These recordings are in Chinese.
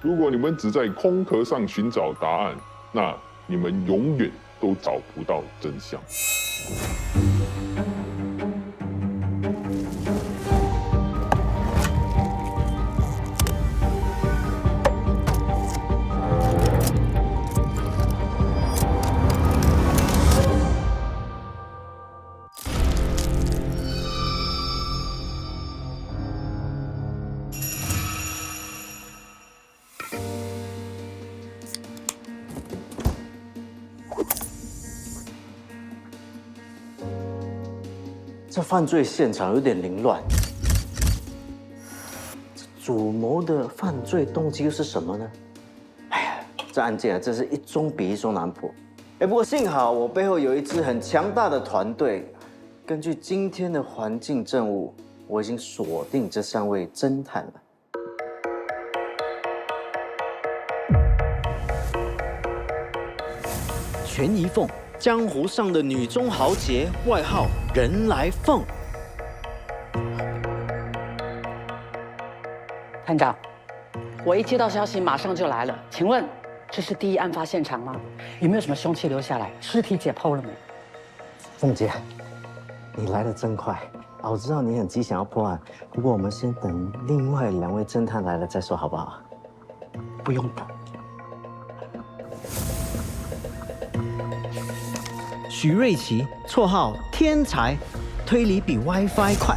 如果你们只在空壳上寻找答案，那你们永远都找不到真相。这犯罪现场有点凌乱，主谋的犯罪动机又是什么呢？哎呀，这案件啊，真是一宗比一宗难破。不过幸好我背后有一支很强大的团队，根据今天的环境证物，我已经锁定这3位侦探了。全一凤，江湖上的女中豪杰，外号人来凤。探长，我一接到消息马上就来了。请问这是第一案发现场吗？有没有什么凶器留下来？尸体解剖了没？凤姐，你来得真快啊！我知道你很急想要破案，不过我们先等另外2位侦探来了再说，好不好？不用等。许瑞奇，绰号天才，推理比 WiFi 快。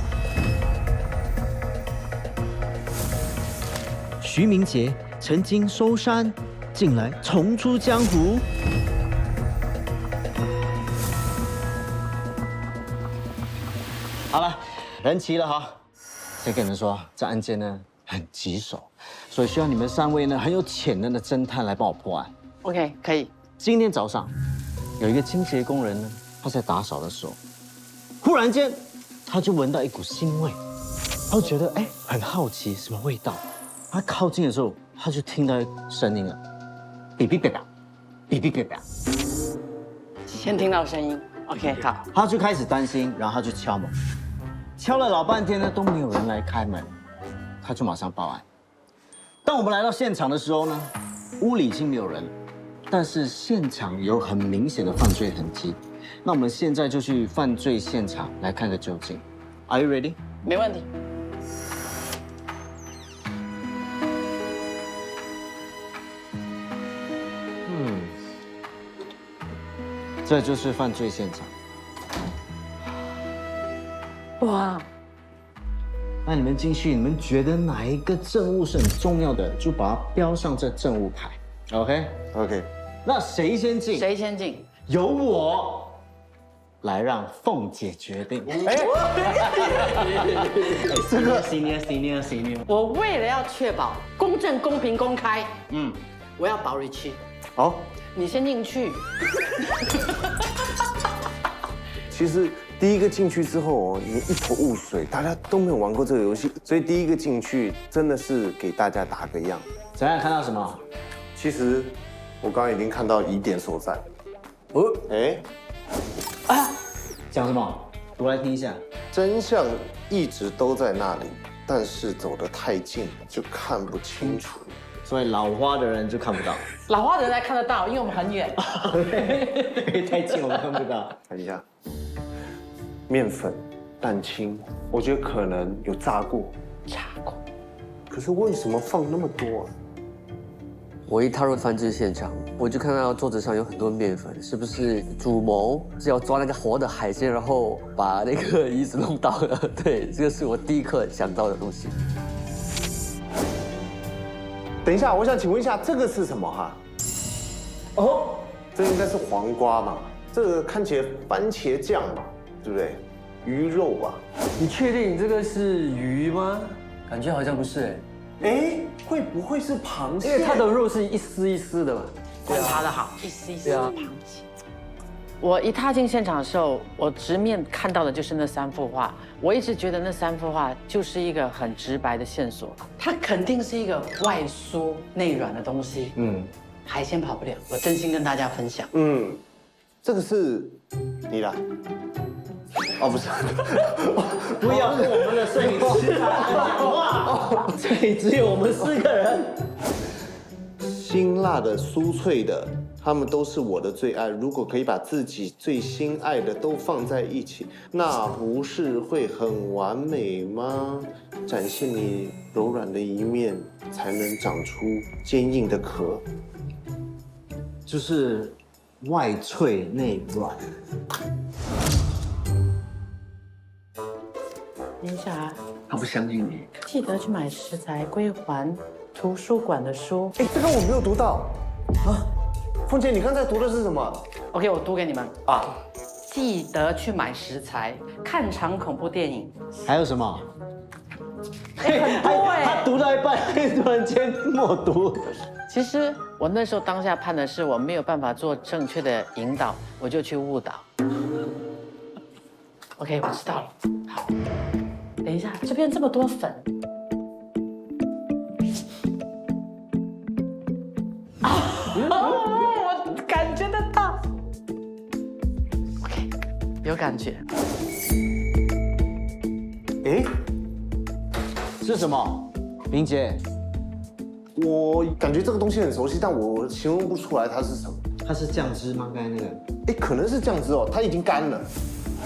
徐明杰，曾经收山，近来重出江湖。好了，人齐了哈。先跟你们说，这案件呢很棘手，所以需要你们3位呢很有潜能的侦探来帮我破案。 OK， 可以。今天早上，有一个清洁工人呢，他在打扫的时候，忽然间他就闻到一股腥味，他就觉得很好奇什么味道。他靠近的时候，他就听到声音了，哔哔哔哔，哔哔哔哔。先听到声音 ，OK， 好。他就开始担心，然后他就敲门，敲了老半天呢都没有人来开门，他就马上报案。当我们来到现场的时候呢，屋里已经没有人了。 但是现场有很明显的犯罪痕迹，那我们现在就去犯罪现场来看个究竟。Are you ready？ 没问题。这就是犯罪现场。哇，那你们进去，你们觉得哪一个证物是很重要的，就把它标上这证物牌。OK。那谁先进？谁先进？由我来让凤姐决定。这个 senior。我为了要确保公正、公平、公开，我要保瑞区。好，你先进去。其实第一个进去之后哦，你一头雾水，大家都没有玩过这个游戏，所以第一个进去真的是给大家打个样。怎样看到什么？其实我刚刚已经看到疑点所在。讲什么？读来听一下。真相一直都在那里，但是走得太近就看不清楚。所以老花的人就看不到。老花的人才看得到，因为我们很远。太近我们看不到。看一下，面粉、蛋清，我觉得可能有炸过。可是为什么放那么多啊？我一踏入犯罪现场，我就看到桌子上有很多面粉，是不是主谋是要抓那个活的海鲜，然后把那个鱼子弄到了？对，这个是我第一刻想到的东西。等一下，我想请问一下，这个是什么哈？哦，这应该是黄瓜嘛？这个看起来番茄酱嘛，对不对？鱼肉吧？你确定这个是鱼吗？感觉好像不是会不会是螃蟹？因为它的肉是一丝一丝的嘛。观察的好，一丝一丝的螃蟹。我一踏进现场的时候，我直面看到的就是那3幅画。我一直觉得那3幅画就是一个很直白的线索，它肯定是一个外酥内软的东西。海鲜跑不了，我真心跟大家分享。这个是你的。哦，不是，不要跟我们的摄影师讲话。这里只有我们4个人。辛辣的、酥脆的，它们都是我的最爱。如果可以把自己最心爱的都放在一起，那不是会很完美吗？展现你柔软的一面，才能长出坚硬的壳。就是外脆内软。等一下啊，他不相信你。记得去买食材归还图书馆的书。哎，这个我没有读到啊。凤姐，你刚才读的是什么？ OK， 我读给你们啊。记得去买食材，看场恐怖电影。还有什么？很多哎。他读到一半，突然间默读。其实我那时候当下判的是我没有办法做正确的引导，我就去误导。OK， 我知道了。好，等一下，这边这么多粉。我感觉得到。OK， 有感觉。哎，是什么？明姐，我感觉这个东西很熟悉，但我形容不出来它是什么。它是酱汁吗？刚才那个？哎，可能是酱汁哦，它已经干了，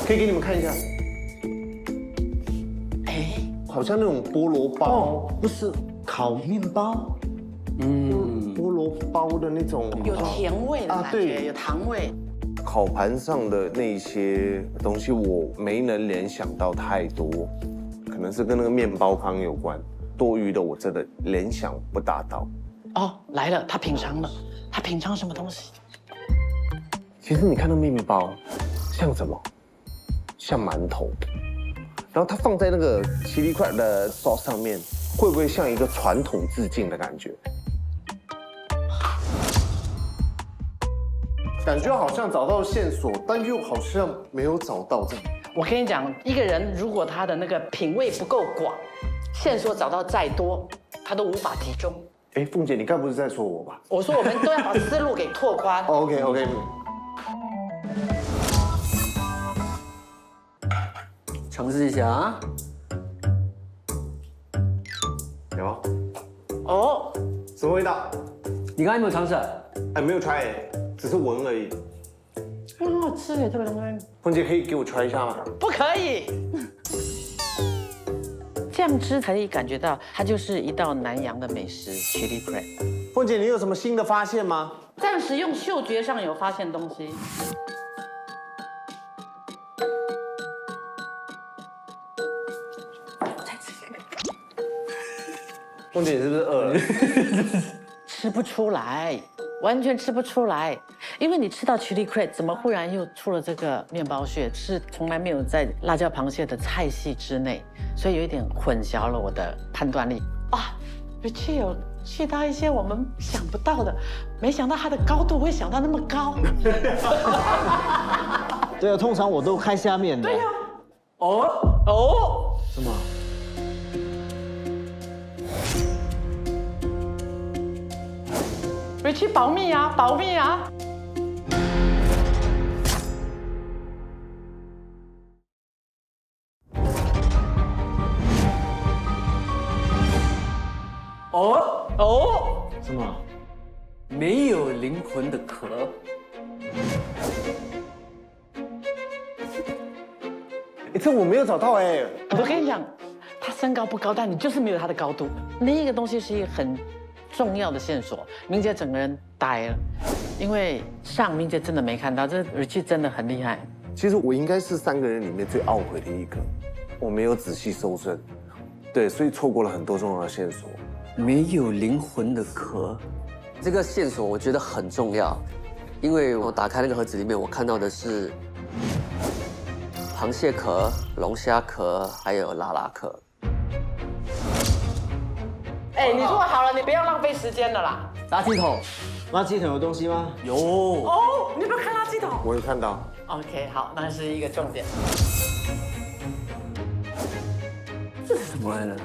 可以给你们看一下。哎，好像那种菠萝包，不是烤面包。菠萝包的那种，有甜味的感觉，对有糖味。烤盘上的那些东西，我没能联想到太多，可能是跟那个面包糠有关。多余的我真的联想不大到。哦，来了，他品尝了，他品尝什么东西？其实你看那面包，像什么？像馒头。然后它放在那个chili crab的 sauce 上面，会不会像一个传统致敬的感觉？感觉好像找到线索，但又好像没有找到这样。我跟你讲，一个人如果他的那个品味不够广，线索找到再多，他都无法集中。哎，凤姐，你该不是在说我吧我说我们都要把思路给拓宽。 ？OK， 尝试一下啊。有哦，什么味道？你刚才有没有尝试？哎，没有 try，只是闻而已。很好吃耶，这个东西。凤姐可以给我 try 一下吗？不可以。酱汁可以感觉到，它就是一道南洋的美食 chili crab。凤姐，你有什么新的发现吗？暂时用嗅觉上有发现东西。凤姐，你是不是饿了？吃不出来，完全吃不出来，因为你吃到 chili crab， 怎么忽然又出了这个面包屑？是从来没有在辣椒螃蟹的菜系之内，所以有一点混淆了我的判断力啊。Richie 有去到一些我们想不到的，没想到它的高度会想到那么高。对啊，通常我都开下面的。对呀、哦，什么？ Richie 保密啊，保密啊！哦，什么？没有灵魂的壳。哎，这我没有找到哎。我跟你讲，他身高不高，但你就是没有他的高度。另一个东西是一个很重要的线索，明姐整个人呆了，因为上明姐真的没看到，这 Richie 真的很厉害。其实我应该是3个人里面最懊悔的一个，我没有仔细搜证，对，所以错过了很多重要的线索。没有灵魂的壳，这个线索我觉得很重要，因为我打开那个盒子里面，我看到的是螃蟹壳、龙虾壳，还有拉拉壳。哎，你做好了，你不要浪费时间了啦。垃圾桶垃圾桶有东西吗？有，哦，你有没有看垃圾桶我有看到， ？OK， 好，那是一个重点。这是什么来着？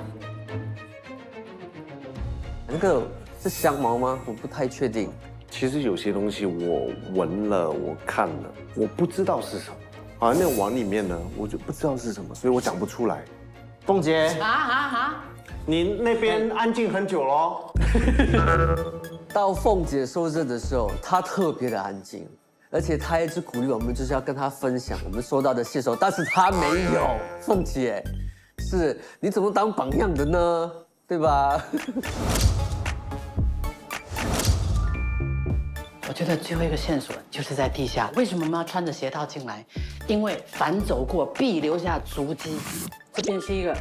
那个是香茅吗？我不太确定。其实有些东西我闻了，我看了，我不知道是什么。好像那个碗里面呢，我就不知道是什么，所以我讲不出来。凤姐，啊！你那边安静很久喽。到凤姐收证的时候，她特别的安静，而且她一直鼓励我们，就是要跟她分享我们收到的线索，但是她没有。凤姐，是你怎么当榜样的呢？对吧？我觉得最后一个线索就是在地下。为什么我们要穿着鞋套进来？因为凡走过必留下足迹，这边是一个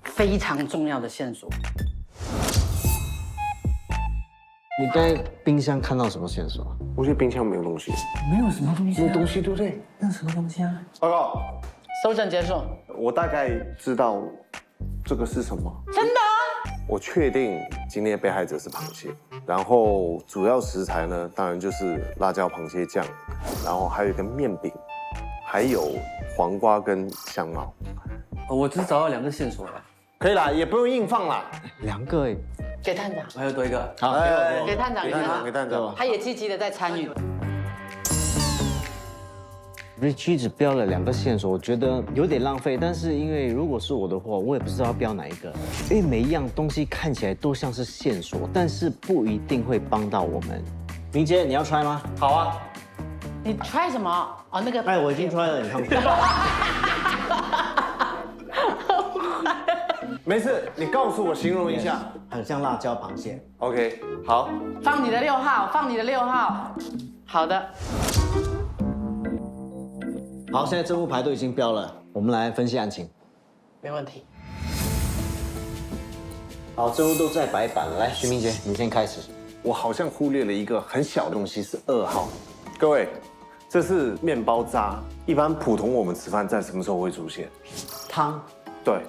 非常重要的线索。你在冰箱看到什么线索？我觉得冰箱没有东西，没有什么东西、没有东西，对不对？那什么东西啊？报告，搜证结束。我大概知道这个是什么。真的？我确定今天的被害者是螃蟹，然后主要食材呢，当然就是辣椒螃蟹酱，然后还有一个面饼，还有黄瓜跟香茅。我只找到2个线索了，可以啦，也不用硬放啦。 2个而已。给探长。还有多一个。好，给探长一个给探长，给探长。他也积极的在参与。 Richie 只标了2个线索，我觉得有点浪费。但是因为如果是我的话，我也不知道要标哪一个，因为每一样东西看起来都像是线索，但是不一定会帮到我们。明杰，你要 try 吗？好啊，你 try 什么？哦，那个。哎，我已经 try 了，你看不看？没事，你告诉我形容一下。很像辣椒螃蟹。 OK， 好。放你的6号，放你的6号。好的。 好，现在证物牌都已经标了，我们来分析案情。没问题。好，证物都在白板了，来，徐明杰，你先开始。我好像忽略了一个很小的东西，是2号。各位，这是面包渣，一般普通我们吃饭在什么时候会出现？汤，对，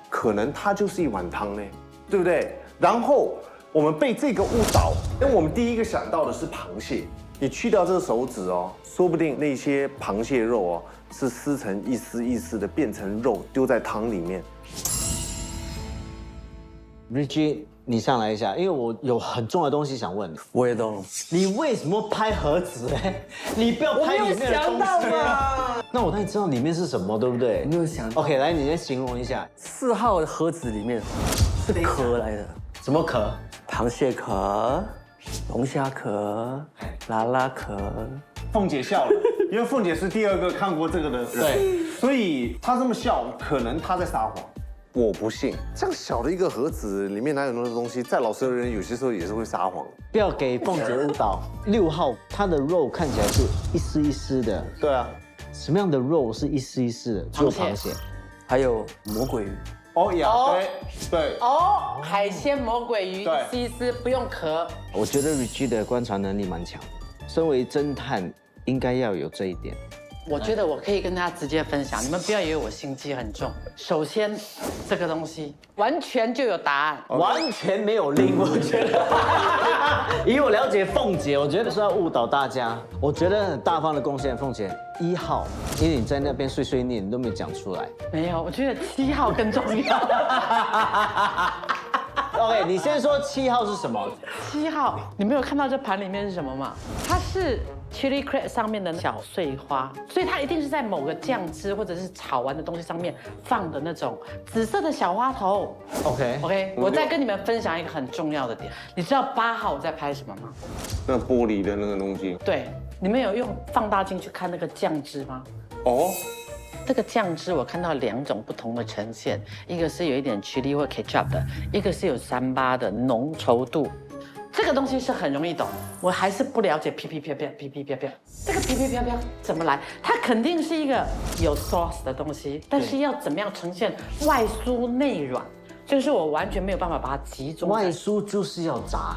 可能它就是一碗汤呢，对不对？然后我们被这个误导，因为我们第一个想到的是螃蟹。你去掉这个手指哦，说不定那些螃蟹肉哦是撕成一丝一丝的，变成肉丢在汤里面。Richie， 你上来一下，因为我有很重要的东西想问你。我也懂。你为什么拍盒子？哎，你不要拍里面的东西啊！那我当然知道里面是什么，对不对？没有想到。 OK， 来，你先形容一下4号的盒子里面是壳来的，什么壳？螃蟹壳、龙虾壳、拉拉壳。凤姐笑了，因为凤姐是第2个看过这个的人，对，所以她这么笑，可能她在撒谎。我不信，这样小的一个盒子里面哪有那么多东西？再老实的人，有些时候也是会撒谎。不要给凤姐误导。6号，它的肉看起来是一丝一丝的。对啊，什么样的肉是一丝一丝的？只有螃蟹。还有魔鬼鱼。哦呀，对，哦，海鲜魔鬼鱼，对一丝不用壳。我觉得 Richie 的观察能力蛮强的，身为侦探应该要有这一点。我觉得我可以跟大家直接分享，你们不要以为我心机很重。首先，这个东西完全就有答案。完全没有拎，我觉得。以我了解凤姐，我觉得是要误导大家。我觉得很大方的贡献，凤姐1号，因为你在那边碎碎念，你都没有讲出来。没有，我觉得7号更重要。OK， 你先说7号是什么7号，你没有看到这盘里面是什么吗？它是 chili crab 上面的小碎花，所以它一定是在某个酱汁或者是炒完的东西上面放的那种紫色的小花头。 ？OK， 我再跟你们分享一个很重要的点，你知道8号我在拍什么吗？那玻璃的那个东西。对，你们有用放大镜去看那个酱汁吗？哦，这个酱汁我看到2种不同的呈现，一个是有一点 chili 或 ketchup 的，一个是有3八的浓稠度。这个东西是很容易懂，我还是不了解噼噼啪啪噼噼啪啪，这个噼噼啪啪怎么来？它肯定是一个有 sauce 的东西，但是要怎么样呈现外酥内软，就是我完全没有办法把它集中在。外酥就是要炸。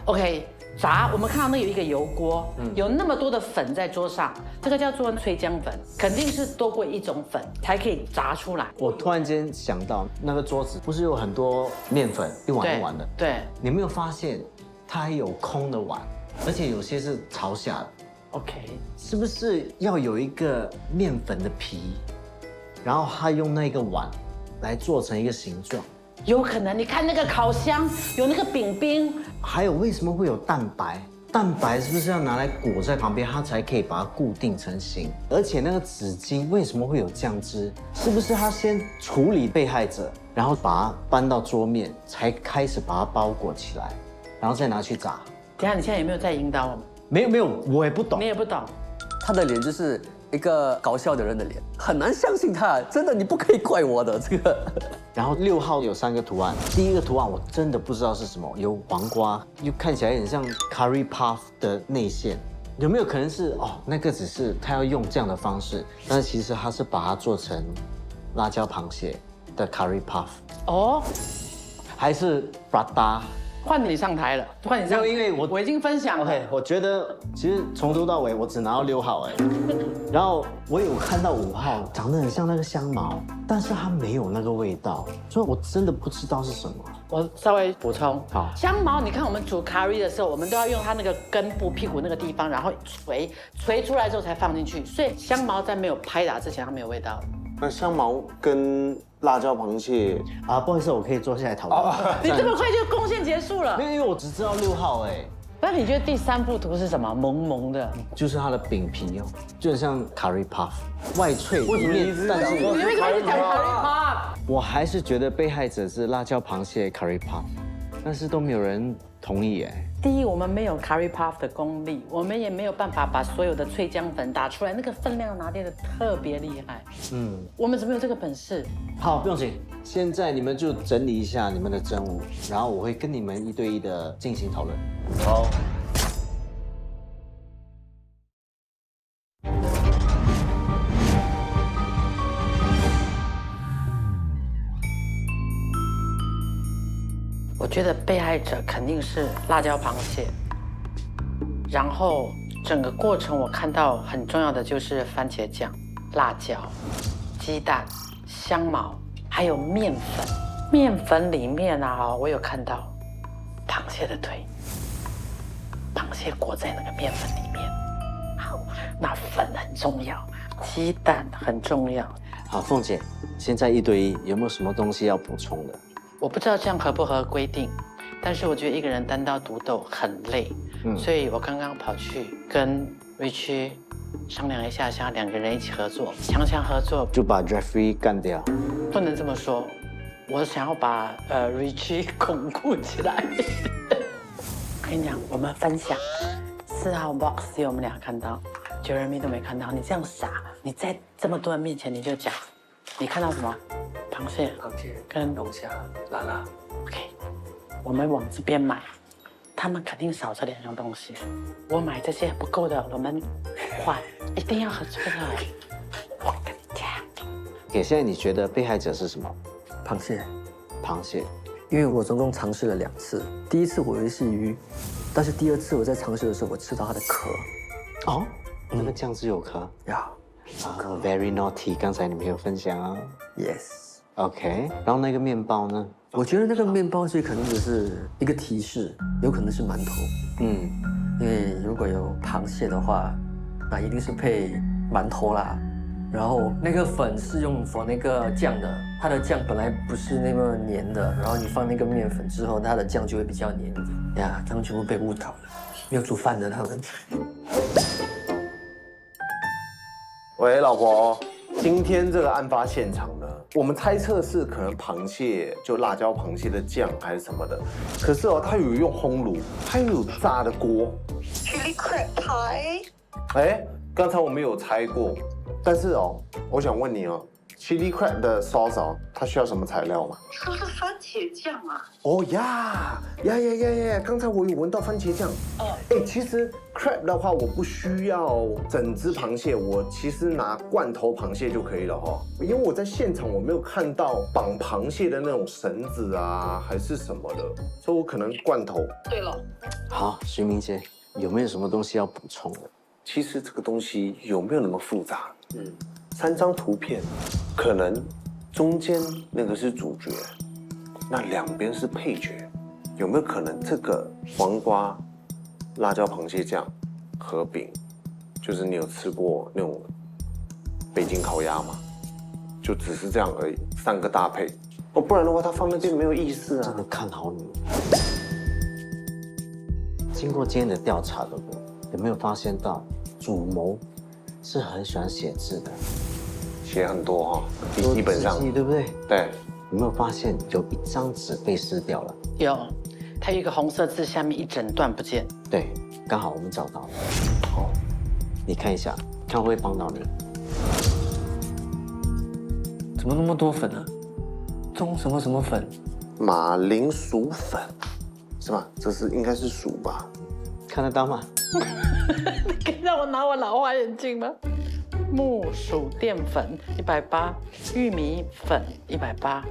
OK， 炸，我们看到那有一个油锅，有那么多的粉在桌上，这个叫做脆浆粉，肯定是多过1种粉才可以炸出来。我突然间想到，那个桌子不是有很多面粉，一碗一碗的？对，你没有发现它还有空的碗，而且有些是朝下的， OK，是不是要有一个面粉的皮，然后他用那个碗来做成一个形状？有可能。你看那个烤箱有那个饼饼，还有为什么会有蛋白？蛋白是不是要拿来裹在旁边，它才可以把它固定成型？而且那个纸巾为什么会有酱汁？是不是他先处理被害者，然后把它搬到桌面，才开始把它包裹起来，然后再拿去炸？等一下你现在有没有在引导我们？没有，我也不懂你。也不懂。他的脸就是一个搞笑的人的脸，很难相信他。真的，你不可以怪我的这个。然后6号有3个图案，第一个图案我真的不知道是什么，有黄瓜，又看起来有点像 curry puff 的内馅，有没有可能是那个只是他要用这样的方式，但是其实他是把它做成辣椒螃蟹的 curry puff， 哦，还是 prata？换你上台了，换你上。没有因为我已经分享了。 OK， 我觉得其实从头到尾我只拿到6号然后我有看到5号，长得很像那个香茅，但是它没有那个味道，所以我真的不知道是什么。我稍微补充，好香茅，你看我们煮 curry 的时候，我们都要用它那个根部屁股那个地方，然后捶出来之后才放进去，所以香茅在没有拍打之前它没有味道。那香茅跟辣椒螃蟹，不好意思，我可以坐下来讨论。你这么快就贡献结束了没？有，因为我只知道6号那你觉得第3幅图是什么？蒙蒙的，就是它的饼皮就很像 curry puff， 外脆里面，但是你为什么一直讲 curry puff？我还是觉得被害者是辣椒螃蟹 curry puff， 但是都没有人同意第一，我们没有 curry puff 的功力，我们也没有办法把所有的脆姜粉打出来，那个分量拿捏的特别厉害。我们怎么有这个本事？好，不用紧。现在你们就整理一下你们的真物，然后我会跟你们1对1的进行讨论。好，我觉得被害者肯定是辣椒螃蟹，然后整个过程我看到很重要的就是番茄酱、辣椒、鸡蛋、香茅，还有面粉。面粉里面我有看到螃蟹的腿，螃蟹裹在那个面粉里面。好，那粉很重要，鸡蛋很重要。好，凤姐，现在1对1，有没有什么东西要补充的？我不知道这样合不合规定，但是我觉得一个人单刀独斗很累，所以我刚刚跑去跟Richie商量一下，想要2个人一起合作，强合作。就把 Jeffrey 干掉。不能这么说，我想要把Richie 巩固起来。我跟你讲，我们分享4号 box 只有我们俩看到，Jeremy 都没看到。你这样傻，你在这么多人面前你就讲，你看到什么？螃蟹跟龙虾、拉拉。 OK， 我们往这边买，他们肯定少这2样东西。我买这些不够的，我们换，一定要合作的。我跟你讲。OK， 现在你觉得被害者是什么？螃蟹，螃蟹。因为我总共尝试了2次，第一次我以为是鱼，但是第2次我在尝试的时候，我吃到它的壳。那个酱汁有壳呀，very naughty。刚才你没有分享啊。 ，yes。 OK， 然后那个面包呢？我觉得那个面包其实可能只是一个提示，有可能是馒头。因为如果有螃蟹的话，那一定是配馒头啦。然后那个粉是用for那个酱的，它的酱本来不是那么黏的，然后你放那个面粉之后，它的酱就会比较黏一点。呀，他们全部被误导了，没有煮饭的他们。喂，老婆，今天这个案发现场呢，我们猜测是可能螃蟹就辣椒螃蟹的酱还是什么的，可是它有用烘炉，它又有炸的锅。Chili crab pie。刚才我们有猜过，但是我想问你chili crab 的 sauce 它需要什么材料吗？说是番茄酱啊。呀，刚才我有闻到番茄酱。其实 crab 的话，我不需要整只螃蟹，我其实拿罐头螃蟹就可以了因为我在现场我没有看到绑螃蟹的那种绳子啊，还是什么的，所以我可能罐头。对了，好，徐明杰，有没有什么东西要补充的？其实这个东西有没有那么复杂？3张图片，可能中间那个是主角，那2边是配角，有没有可能这个黄瓜、辣椒螃蟹酱和饼，就是你有吃过那种北京烤鸭吗？就只是这样而已，3个搭配不然的话它放那边没有意思啊。真的看好你。经过今天的调查，对不对？有没有发现到主谋是很喜欢写字的？写很多哈，基本上多字迹对不对？对。有没有发现有一张纸被撕掉了？有，它有一个红色字，下面一整段不见。对，刚好我们找到了。哦，你看一下，看会不会帮到你？怎么那么多粉啊？中什么粉？马铃薯粉是吧？这是应该是薯吧？看得到吗？可以让我拿我老花眼镜吗？木薯淀粉180，玉米粉180，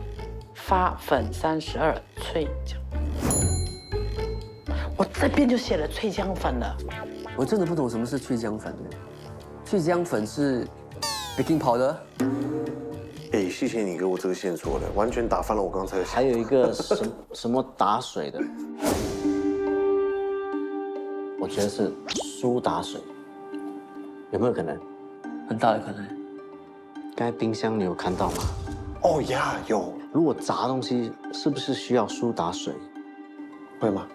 发粉32，脆浆。我这边就写了脆浆粉了。我真的不懂什么是去浆粉的。去浆粉是 baking powder。哎，谢谢你给我这个线索了，完全打翻了我刚才的想法。还有一个什么打水的，我觉得是苏打水，有没有可能？很大的可能。刚才冰箱你有看到吗？哦呀，有，如果炸东西，是不是需要苏打水？会吗？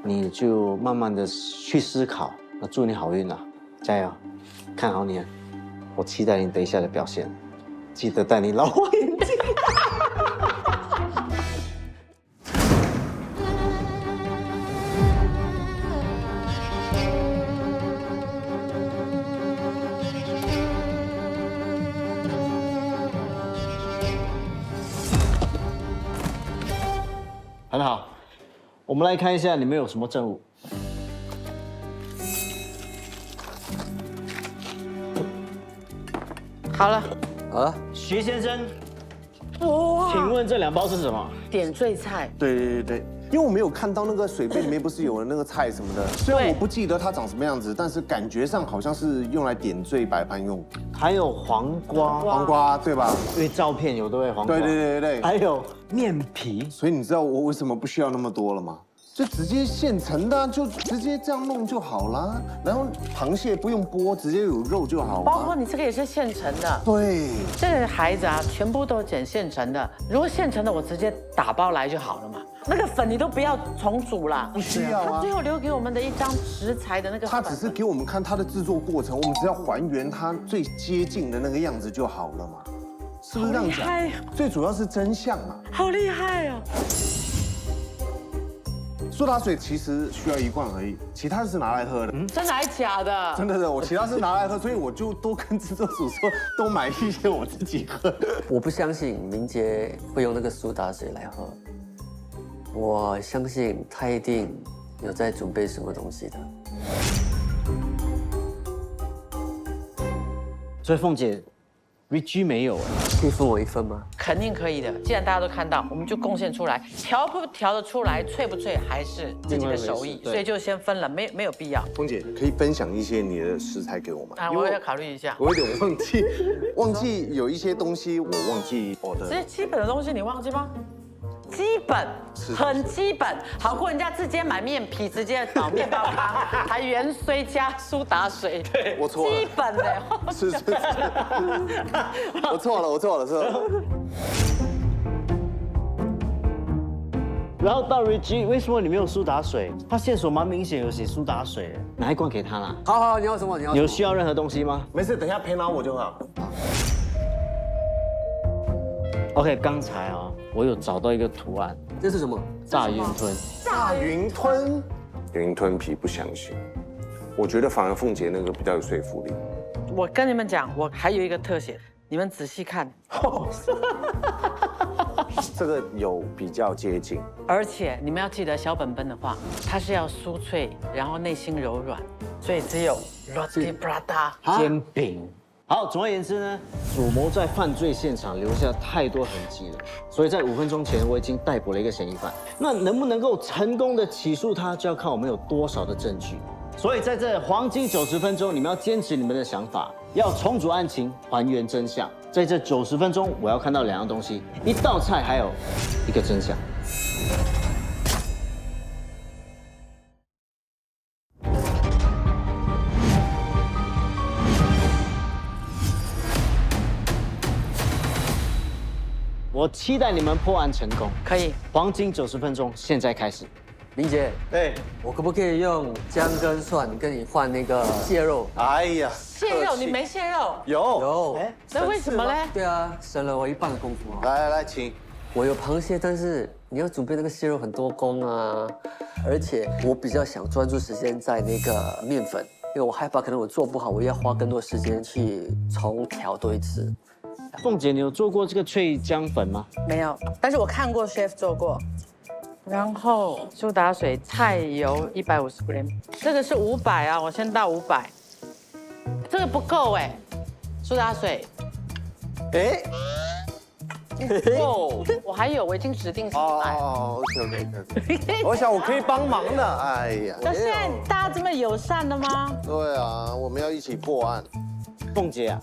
你就慢慢的去思考。那祝你好运啊，加油，看好你啊！我期待你等一下的表现，记得戴你老花眼镜。很好，我们来看一下你们有什么证物。好了，啊，徐先生，哇，请问这2包是什么？点缀菜，对，因为我没有看到那个水杯里面不是有那个菜什么的，虽然我不记得它长什么样子，但是感觉上好像是用来点缀摆盘用。还有黄瓜，黄瓜对吧？因为照片有对不对？黄瓜，对。还有面皮，所以你知道我为什么不需要那么多了吗？就直接现成的，就直接这样弄就好了。然后螃蟹不用剥，直接有肉就好包括了。你这个也是现成的。对，这个孩子啊，全部都捡现成的。如果现成的，我直接打包来就好了嘛。那个粉你都不要重组啦，不需要啊他最。后留给我们的一张食材的那个粉，他只是给我们看它的制作过程，我们只要还原它最接近的那个样子就好了嘛，是不是这样讲？好厉害最主要是真相嘛。好厉害哦！苏打水其实需要1罐而已，其他是拿来喝的。真的还假的？真的，我其他是拿来喝，所以我就都跟制作组说，都买一些我自己喝。我不相信明杰会用那个苏打水来喝，我相信他一定有在准备什么东西的。所以凤姐 ，Rich 没有哎，可以分我1份吗？肯定可以的。既然大家都看到，我们就贡献出来。调不调得出来，脆不脆，还是自己的手艺，所以就先分了，没有必要。峰姐可以分享一些你的食材给我吗？啊，我要考虑一下。我有点忘记有一些东西我忘记我的。这些基本的东西你忘记吗？基本，很基本，好过人家直接买面皮，直接倒面包糠，还元荽加苏打水。对，我错了。基本的。是，我错了。然后到 Rich， 为什么你没有苏打水？他线索蛮明显有写苏打水，拿1罐给他啦。好，你要什么？你要什么有需要任何东西吗没事，等一下陪拿我就好。 ？OK， 刚才啊，我有找到一个图案，这是什么？炸云吞。炸云吞，云吞皮不相信，我觉得反而凤姐那个比较有说服力。我跟你们讲，我还有一个特写，你们仔细看。这个有比较接近，而且你们要记得小本本的话，它是要酥脆，然后内心柔软，所以只有 roti prata 煎饼。好，总而言之呢，主谋在犯罪现场留下太多痕迹了，所以在5分钟前我已经逮捕了一个嫌疑犯。那能不能够成功的起诉他，就要看我们有多少的证据。所以在这黄金90分钟，你们要坚持你们的想法，要重组案情，还原真相。在这90分钟，我要看到2样东西：1道菜，还有一个真相。我期待你们破案成功。可以。黄金90分钟，现在开始。明姐，哎，我可不可以用姜跟蒜跟你换那个蟹肉？哎呀，蟹肉你没蟹肉，有有，那为什么嘞？对啊，省了我一半的功夫啊。来，请。我有螃蟹，但是你要准备那个蟹肉很多工啊，而且我比较想专注时间在那个面粉，因为我害怕可能我做不好，我要花更多时间去重调多一次。凤姐，你有做过这个脆姜粉吗？没有，但是我看过 chef 做过。然后苏打水、菜油150g，这个是500啊，我先倒500，这个不够哎，苏打水。哎，哦，我还有，我已经指定是买。哦，OK，我想我可以帮忙的。哎呀，那现在大家这么友善的吗？对啊，我们要一起破案。凤姐啊，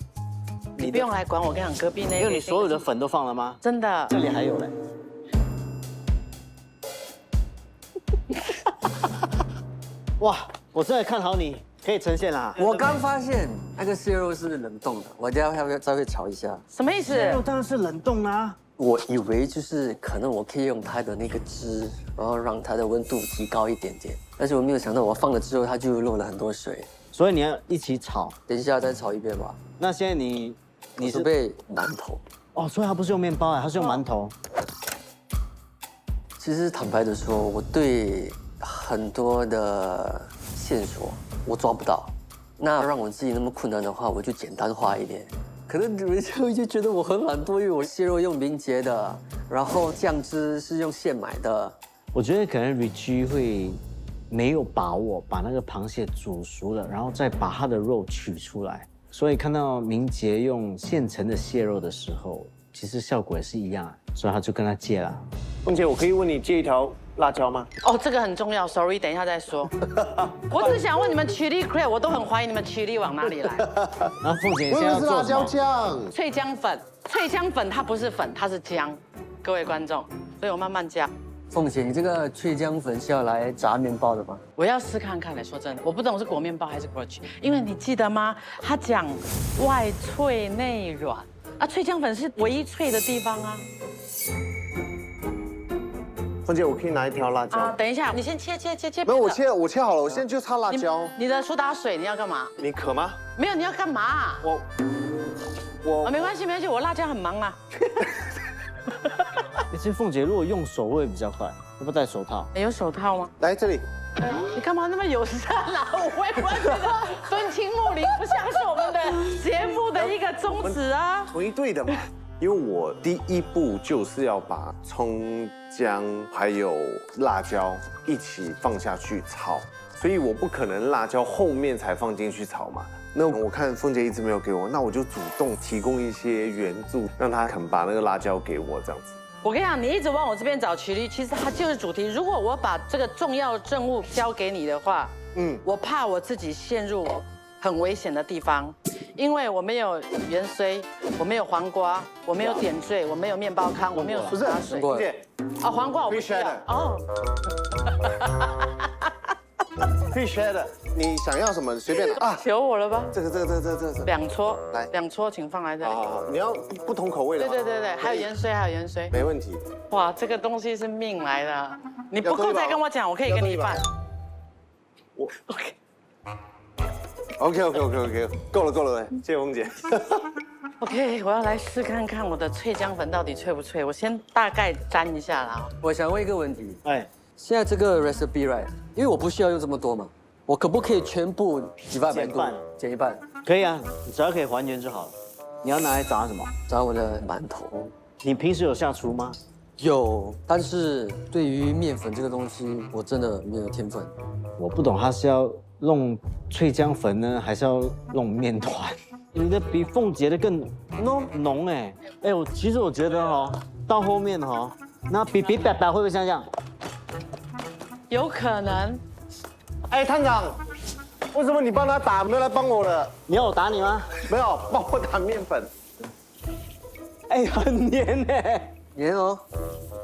你不用来管我，跟你讲隔壁那个。因为你所有的粉都放了吗？真的。这里还有嘞。哇，我真的看好你，可以呈现啦。我刚发现那个蟹肉是冷冻的，我等下要不要稍微炒一下？什么意思？肉当然是冷冻啦。我以为就是可能我可以用它的那个汁，然后让它的温度提高一点点，但是我没有想到我放了之后它就漏了很多水。所以你要一起炒。等一下再炒一遍吧。那现在你是准备馒头哦，所以它不是用面包啊，它是用馒头。其实坦白的说，我对很多的线索我抓不到，那让我自己那么困难的话，我就简单化一点。可能你们就觉得我很懒惰，因为我蟹肉用明杰的，然后酱汁是用现买的。我觉得可能 Richie 会没有把握把那个螃蟹煮熟了，然后再把它的肉取出来，所以看到明杰用现成的蟹肉的时候，其实效果也是一样，所以他就跟他借了。凤姐，我可以问你借一条辣椒吗？哦，这个很重要 ，sorry， 等一下再说。我只想问你们 chili crab， 我都很怀疑你们 chili 往哪里来。然后凤姐，你现在要是辣椒做什么？酱。脆姜粉，脆姜粉它不是粉，它是姜，各位观众，所以我慢慢加。凤姐，你这个脆姜粉是要来炸面包的吗？我要试看看嘞，说真的，我不懂是裹面包还是裹起，因为你记得吗？他讲外脆内软，啊，脆姜粉是唯一脆的地方啊。凤姐，我可以拿一条辣椒。啊，等一下，你先切。没有，我切好了，我现在就差辣椒。你的苏打水你要干嘛？你渴吗？没有，你要干嘛？我没关系，我辣椒很忙啊。其实凤姐如果用手会比较快，要不戴手套？你有手套吗？来这里。你干嘛那么友善啊？我会不会觉得敦亲睦邻不像是我们的节目的一个宗旨啊？同一队的嘛。因为我第一步就是要把葱、姜还有辣椒一起放下去炒，所以我不可能辣椒后面才放进去炒嘛。那我看凤姐一直没有给我，那我就主动提供一些援助，让她肯把那个辣椒给我这样子。我跟你讲，你一直往我这边找曲率，其实它就是主题。如果我把这个重要任务交给你的话，我怕我自己陷入很危险的地方，因为我没有芫荽，我没有黄瓜，我没有点缀，我没有面包糠，我没有苏打水。凤姐，啊，黄瓜我不需要。哦。可以 share 的，你想要什么随便拿啊。求我了吧？这个2撮，来2撮，请放来这里。好，你要不同口味的。对，还有芫荽，没问题。哇，这个东西是命来的，你不够再跟我讲，我可以给你一半。我 OK，够了，谢谢凤姐。OK， 我要来试看看我的脆姜粉到底脆不脆，我先大概沾一下啦。我想问一个问题，哎，现在这个 recipe right， 因为我不需要用这么多嘛，我可不可以全部减一半？可以啊，你只要可以还原就好了。你要拿来炸什么？炸我的馒头。你平时有下厨吗？有，但是对于面粉这个东西，我真的没有天分。我不懂，它是要弄脆姜粉呢，还是要弄面团？你的比凤姐的更浓哎！哎，其实我觉得哈，到后面哈，那比爸爸会不会像这样？有可能。哎，探长，为什么你帮他打，没有来帮我的？你要我打你吗？没有，帮我打面粉。哎，很黏哎。黏哦。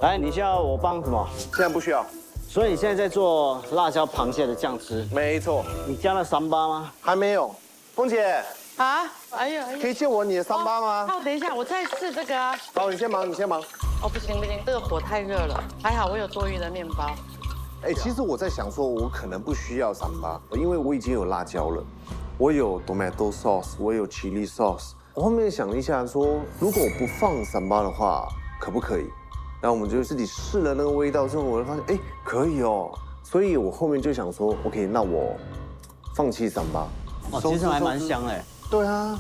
来，你需要我帮什么？现在不需要。所以你现在在做辣椒螃蟹的酱汁。没错。你加了三巴吗？还没有。凤姐。啊，哎呀，可以借我你的三巴吗？哦，等一下，我再试这个啊。好，你先忙。哦，不行，这个火太热了。还好我有多余的面包。其实我在想说，我可能不需要三八，因为我已经有辣椒了，我有 tomato sauce， 我有 chili sauce。我后面想了一下说，如果我不放三八的话，可不可以？然后我们就自己试了那个味道之后，我就发现，可以哦。所以我后面就想说 ，OK， 那我放弃三八。哦，其实还蛮香哎。对啊，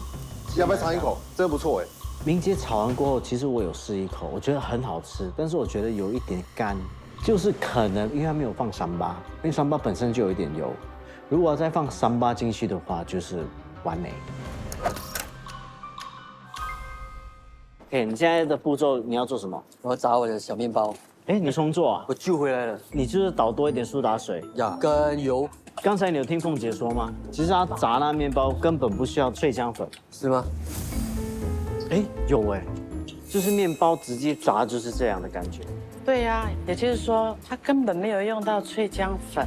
要不要尝一口？这个不错哎。明姐炒完过后，其实我有试一口，我觉得很好吃，但是我觉得有一点干，就是可能因为它没有放三八，因为三八本身就有一点油，如果要再放三八进去的话，就是完美。OK， 你现在的步骤你要做什么？我要炸我的小面包，哎，你重做啊？我救回来了你就是倒多一点苏打水。呀，跟油刚才你有听凤姐说吗？其实她炸那面包根本不需要脆浆粉。是吗？哎，有哎，就是面包直接炸就是这样的感觉。对呀，也就是说，它根本没有用到脆浆粉。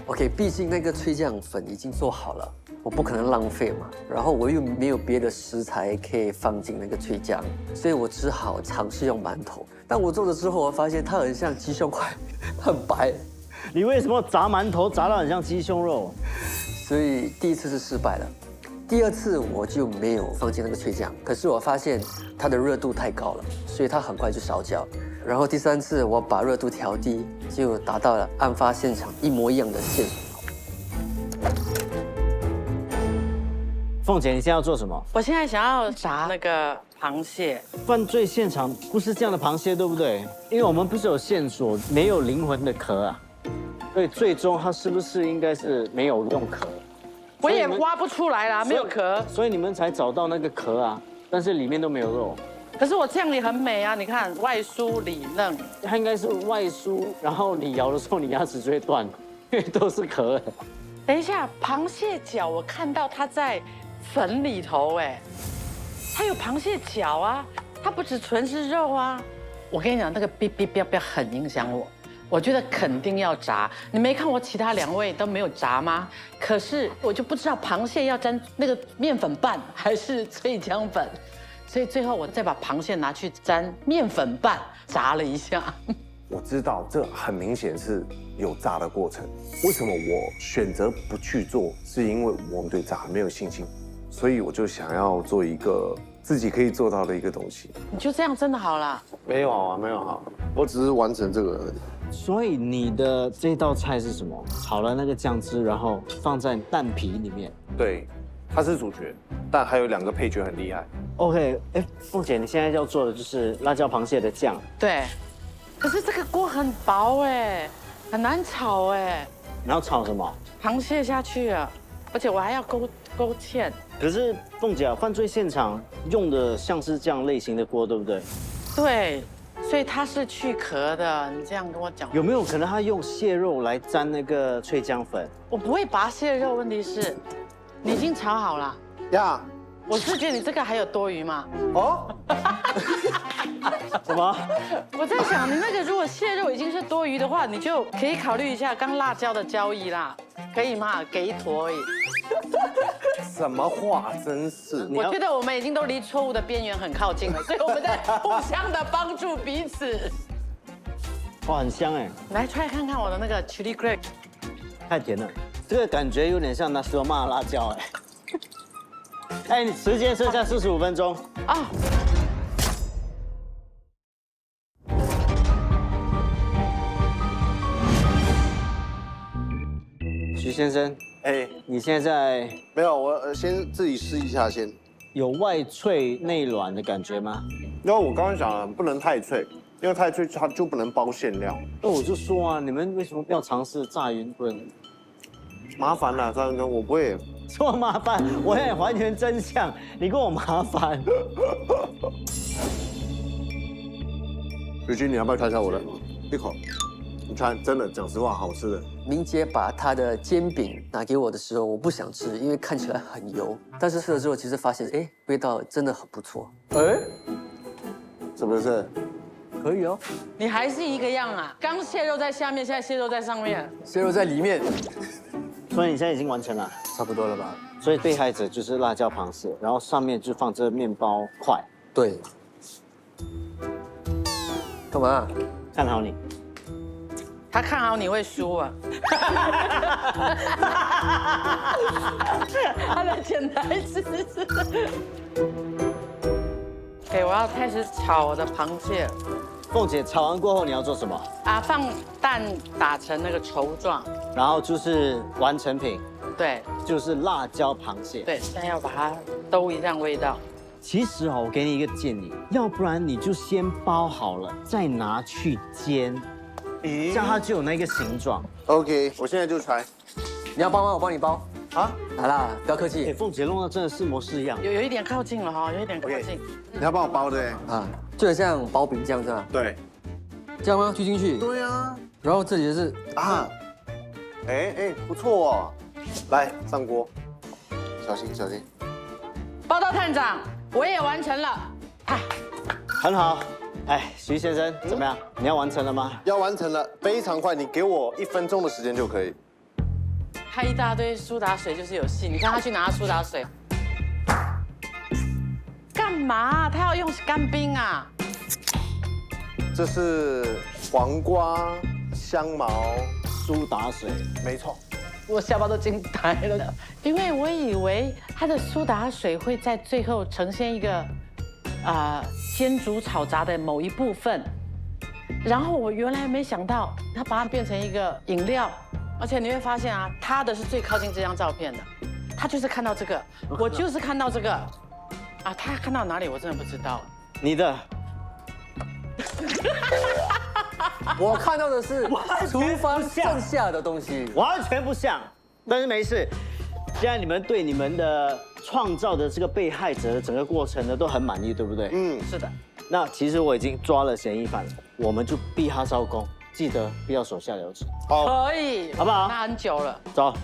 OK， 毕竟那个脆酱粉已经做好了，我不可能浪费嘛。然后我又没有别的食材可以放进那个脆酱，所以我只好尝试用馒头。但我做了之后，我发现它很像鸡胸块，很白，你为什么炸馒头炸到很像鸡胸肉？所以第一次是失败了。第二次我就没有放进那个脆酱，可是我发现它的热度太高了，所以它很快就烧焦。然后第三次我把热度调低，就达到了案发现场一模一样的线索。凤姐，你现在要做什么？我现在想要炸那个螃蟹，犯罪现场不是这样的螃蟹，对不对？因为我们不是有线索，没有灵魂的壳啊，所以最终它是不是应该是没有用壳？我也挖不出来啦，没有壳。所以你们才找到那个壳啊，但是里面都没有肉。可是我酱里很美啊，你看外酥里嫩。它应该是外酥，然后你咬的时候你牙齿就会断，因为都是壳。等一下，螃蟹脚我看到它在粉里头，哎，它有螃蟹脚啊，它不只纯是肉啊。我跟你讲，那个哔哔哔哔很影响我。我觉得肯定要炸，你没看我其他两位都没有炸吗？可是我就不知道螃蟹要沾那个面粉拌还是脆浆粉，所以最后我再把螃蟹拿去沾面粉拌炸了一下。我知道这很明显是有炸的过程，为什么我选择不去做？是因为我们对炸没有信心，所以我就想要做一个自己可以做到的一个东西。你就这样真的好了？没有啊，没有好，我只是完成这个而已。所以你的这道菜是什么？炒了那个酱汁，然后放在蛋皮里面。对，它是主角，但还有两个配角很厉害。OK， 哎，凤姐，你现在要做的就是辣椒螃蟹的酱。对。可是这个锅很薄哎，很难炒哎。你要炒什么？螃蟹下去了，而且我还要勾芡。可是凤姐，犯罪现场用的像是这样类型的锅，对不对？对。所以它是去壳的，你这样跟我讲，有没有可能他用蟹肉来沾那个脆浆粉？我不会拔蟹肉，问题是，你已经炒好了呀。我是觉得你这个还有多余嘛？哦？什么？我在想，你那个如果蟹肉已经是多余的话，你就可以考虑一下刚辣椒的交易啦，可以吗？给一坨而已。什么话，真是！我觉得我们已经都离错误的边缘很靠近了，所以我们在互相的帮助彼此。哇，很香哎！来，try看看我的那个 chili crab， 太甜了，这个感觉有点像那斯罗玛辣椒哎。哎，时间剩下45分钟啊。徐先生，哎，你现在没有，我先自己试一下先。有外脆内软的感觉吗？因为我刚刚讲了，不能太脆，因为太脆它就不能包馅料。那我就说啊，你们为什么不要尝试炸云吞？麻烦了，炸云吞我不会。这么麻烦，我也还原真相，你跟我麻烦。雨君，你要不要尝一下我的？一口，你看，真的，讲实话，好吃的。明姐把她的煎饼拿给我的时候，我不想吃，因为看起来很油。但是吃了之后，其实发现，哎，味道真的很不错。哎，是不是？可以哦。你还是一个样啊！刚蟹肉在下面，现在蟹肉在上面，蟹肉在里面。所以你现在已经完成了，差不多了吧？所以被害者就是辣椒螃蟹，然后上面就放这面包块。对。干嘛？看好你。他看好你会输啊。他的潜台词是。OK， 我要开始炒我的螃蟹了。凤姐，炒完过后你要做什么？啊，放蛋打成那个稠状。然后就是完成品，对就是辣椒螃蟹。对，现在要把它都一样味道。其实哦，我给你一个建议，要不然你就先包好了，再拿去煎，这样它就有那个形状。 OK， 我现在就传。你要包吗？我帮你包。啊，来啦，不要客哎，气凤姐弄得真的是模式样。有一点靠近了哈，有一点靠近。你要帮我包对？啊，就很像包饼酱是吧？对。这样吗？锯进去。对啊。然后这里的是啊，不错哦。来上锅，小心小心。报道探长，我也完成了。啊，很好。哎，徐先生怎么样？你要完成了吗？要完成了，非常快，你给我1分钟的时间就可以。他一大堆苏打水就是有戏，你看他去拿苏打水，干嘛？他要用干冰啊？这是黄瓜、香茅、苏打水。没错。我下巴都惊呆了，因为我以为它的苏打水会在最后呈现一个煎煮炒炸的某一部分，然后我原来没想到它把它变成一个饮料，而且你会发现啊，他的是最靠近这张照片的，他就是看到这个，我就是看到这个，啊，他看到哪里我真的不知道。你的。我看到的是厨房剩下的东西，完全不像，但是没事。现在你们对你们的创造的这个被害者的整个过程呢都很满意，对不对？嗯，是的，那其实我已经抓了嫌疑犯了，我们就逼他招供，记得不要手下留情。好，可以，好不好那很久了。走。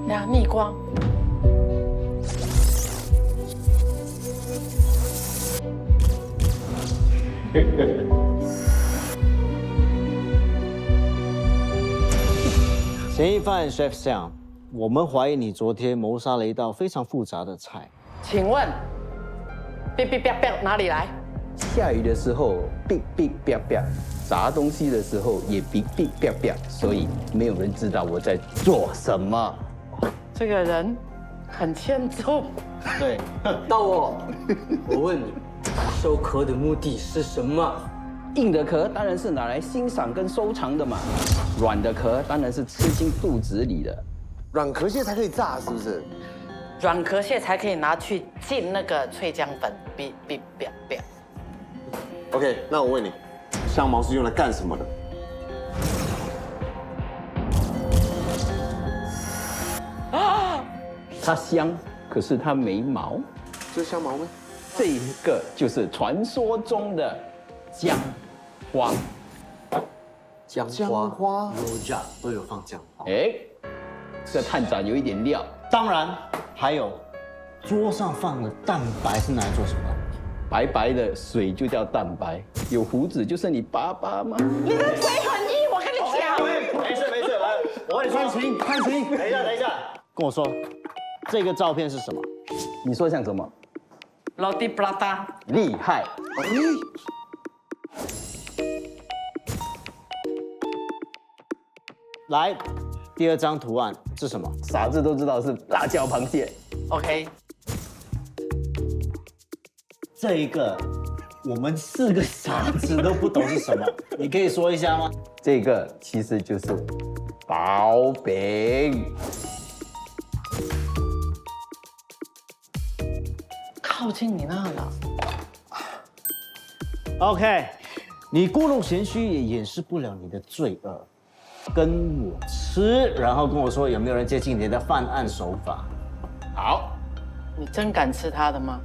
那逆光。嫌疑犯 Chef Xiang，我们怀疑你昨天谋杀了一道非常复杂的菜。请问，哔哔哔哔哪里来？下雨的时候哔哔哔哔，砸东西的时候也哔哔哔哔，所以没有人知道我在做什么。这个人很欠揍。对，到我，我问你，收壳的目的是什么？硬的壳当然是拿来欣赏跟收藏的嘛，软的壳当然是吃进肚子里的。软壳蟹才可以炸，是不是？软壳蟹才可以拿去浸那个脆浆粉，哔哔哔哔。 OK， 那我问你，香茅是用来干什么的？它香，可是它没毛。这是香茅吗？这个就是传说中的姜花。姜姜花。花。肉酱都有放姜花。哎，这探长有一点料。当然，还有桌上放的蛋白是拿来做什么的？白白的水就叫蛋白，有胡子就是你爸爸吗？你的嘴很硬，我跟你讲。没事没事，来，我问你看清看清。等一下等一下，跟我说，这个照片是什么？你说像什么？老弟布拉达，厉害！来，第二张图案是什么？傻子都知道是辣椒螃蟹。 OK，这一个，我们4个傻子都不懂是什么，你可以说一下吗？这个其实就是薄饼。靠近你那了。 OK， 你故弄玄虚也掩饰不了你的罪恶，跟我吃，然后跟我说有没有人接近你的犯案手法。好，你真敢吃它的吗？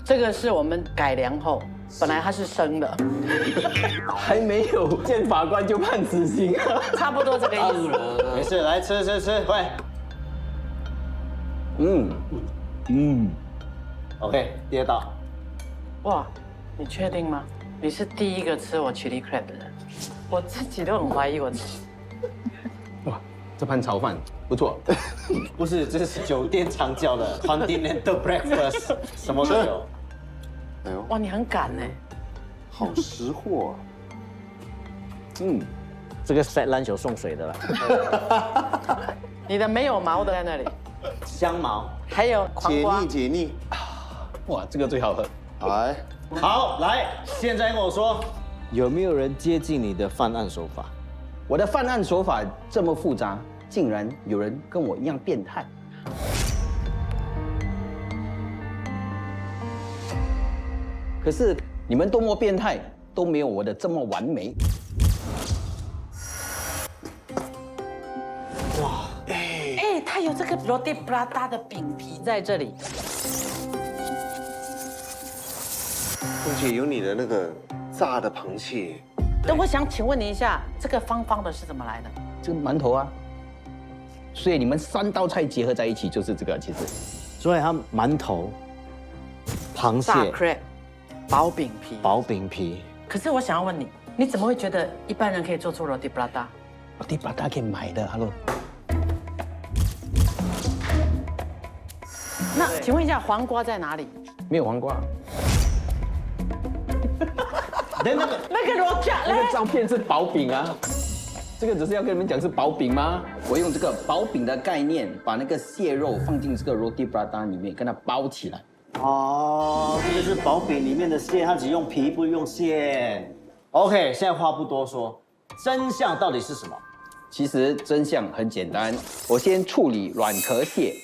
这个是我们改良后，本来它是生的，还没有见法官就判死刑啊！差不多这个意思。没事，来吃吃吃，喂。嗯， OK，第二道。哇，你确定吗？你是第一个吃我 chili crab 的人，我自己都很怀疑我自己。这盘炒饭不错。不是，这是酒店常叫的 Continental Breakfast， 什么都有。哎呦，哇，你很敢呢。好识货啊！这个 set lunch 有送水的啦，你的没有毛的在那里，香茅。还有黄瓜解腻。解腻。哇，这个最好喝。来，好，来，现在跟我说，有没有人接近你的犯案手法？我的犯案手法这么复杂，竟然有人跟我一样变态。可是你们多么变态，都没有我的这么完美。哎，它有这个 roti prata 的饼皮在这里。凤姐有你的那个炸的螃蟹，那我想请问你一下，这个方方的是怎么来的？这个馒头啊，所以你们3道菜结合在一起就是这个，其实所以它馒头、螃大蟹、 crepe 薄饼皮。薄饼皮。可是我想要问你，你怎么会觉得一般人可以做出 roti prata？我得把它给买的，Hello。那请问一下，黄瓜在哪里？没有黄瓜，那个那个 roti 那个照片是薄饼啊。这个只是要跟你们讲是薄饼吗？我用这个薄饼的概念，把那个蟹肉放进这个 roti prata 里面，跟它包起来。哦，这个是薄饼里面的馅，它只用皮不用馅。OK， 现在话不多说，真相到底是什么？其实真相很简单，我先处理软壳蟹，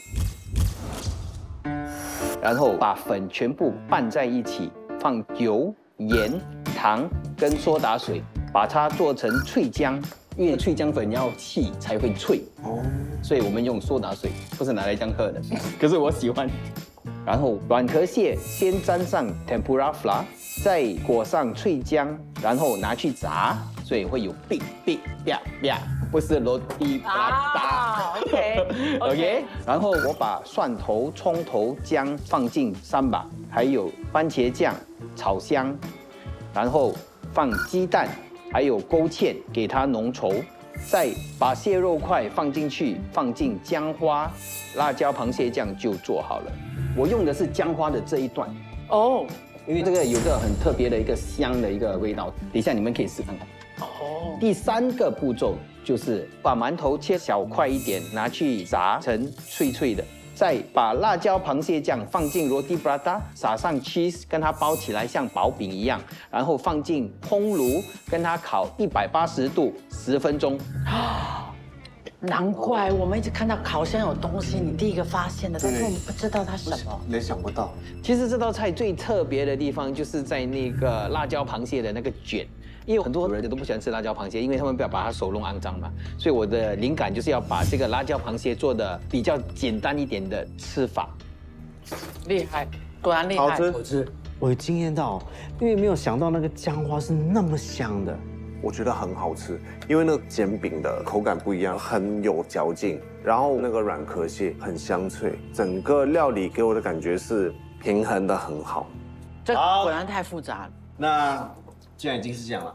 然后把粉全部拌在一起，放油、盐、糖跟苏打水，把它做成脆浆。因为脆浆粉要气才会脆哦，所以我们用苏打水，不是拿来这样喝的。可是我喜欢。然后软壳蟹先沾上 tempura flour， 再裹上脆浆，然后拿去炸，所以会有 big big 啪啪，不是 roti prata。OK， 然后我把蒜头、葱头、姜放进3把，还有番茄酱炒香，然后放鸡蛋，还有勾芡给它浓稠，再把蟹肉块放进去，放进姜花、辣椒螃蟹酱就做好了。我用的是姜花的这一段哦，因为这个有个很特别的一个香的一个味道，等一下你们可以试看看。哦，第3个步骤就是把馒头切小块一点，拿去炸成脆脆的，再把辣椒螃蟹酱放进 roti prata， 撒上 cheese， 跟它包起来像薄饼一样，然后放进烘炉，跟它烤180度10分钟。难怪我们一直看到烤箱有东西，你第一个发现的，但是我们不知道它是什么。联想不到。其实这道菜最特别的地方就是在那个辣椒螃蟹的那个卷，因为很多人都不喜欢吃辣椒螃蟹，因为他们不要把它手弄肮脏嘛。所以我的灵感就是要把这个辣椒螃蟹做的比较简单一点的吃法。厉害，果然厉害。好吃，我知，我有惊艳到，因为没有想到那个姜花是那么香的。我觉得很好吃，因为那个煎饼的口感不一样，很有嚼劲，然后那个软壳蟹很香脆，整个料理给我的感觉是平衡的很好。这好果然太复杂了。那既然已经是这样了，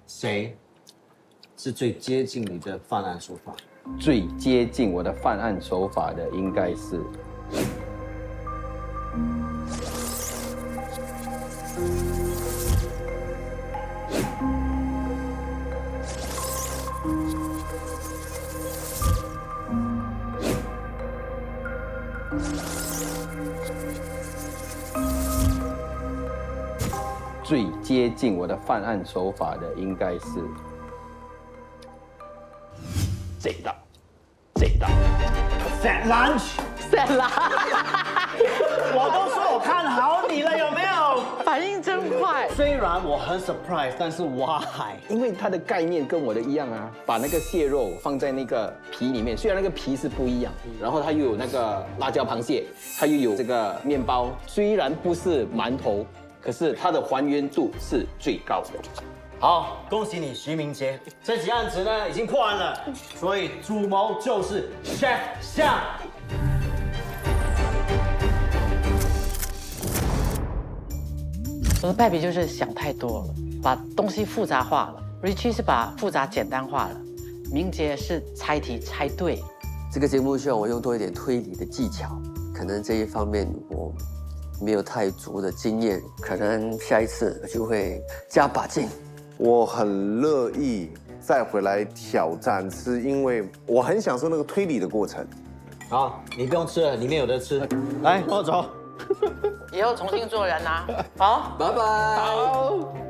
谁是最接近你的犯案手法？最接近我的犯案手法的应该是最接近我的犯案手法的应该是这一道，这一道。 Set lunch， 散了，我都说我看好你了，有没有？反应真快。虽然我很 surprise， 但是 why？因为它的概念跟我的一样啊，把那个蟹肉放在那个皮里面，虽然那个皮是不一样，然后它又有那个辣椒螃蟹，它又有这个面包，虽然不是馒头，可是它的还原度是最高的。好，恭喜你，徐明杰，这起案子呢已经破案了，所以主谋就是 Chef 夏。我的败笔就是想太多了，把东西复杂化了。Richie 是把复杂简单化了，明杰是猜题猜对。这个节目需要我用多一点推理的技巧，可能这一方面我没有太足的经验，可能下一次就会加把劲。我很乐意再回来挑战，是因为我很享受那个推理的过程。好，你不用吃了，里面有得吃。来，跟我走。以后重新做人啊。好，拜拜。好。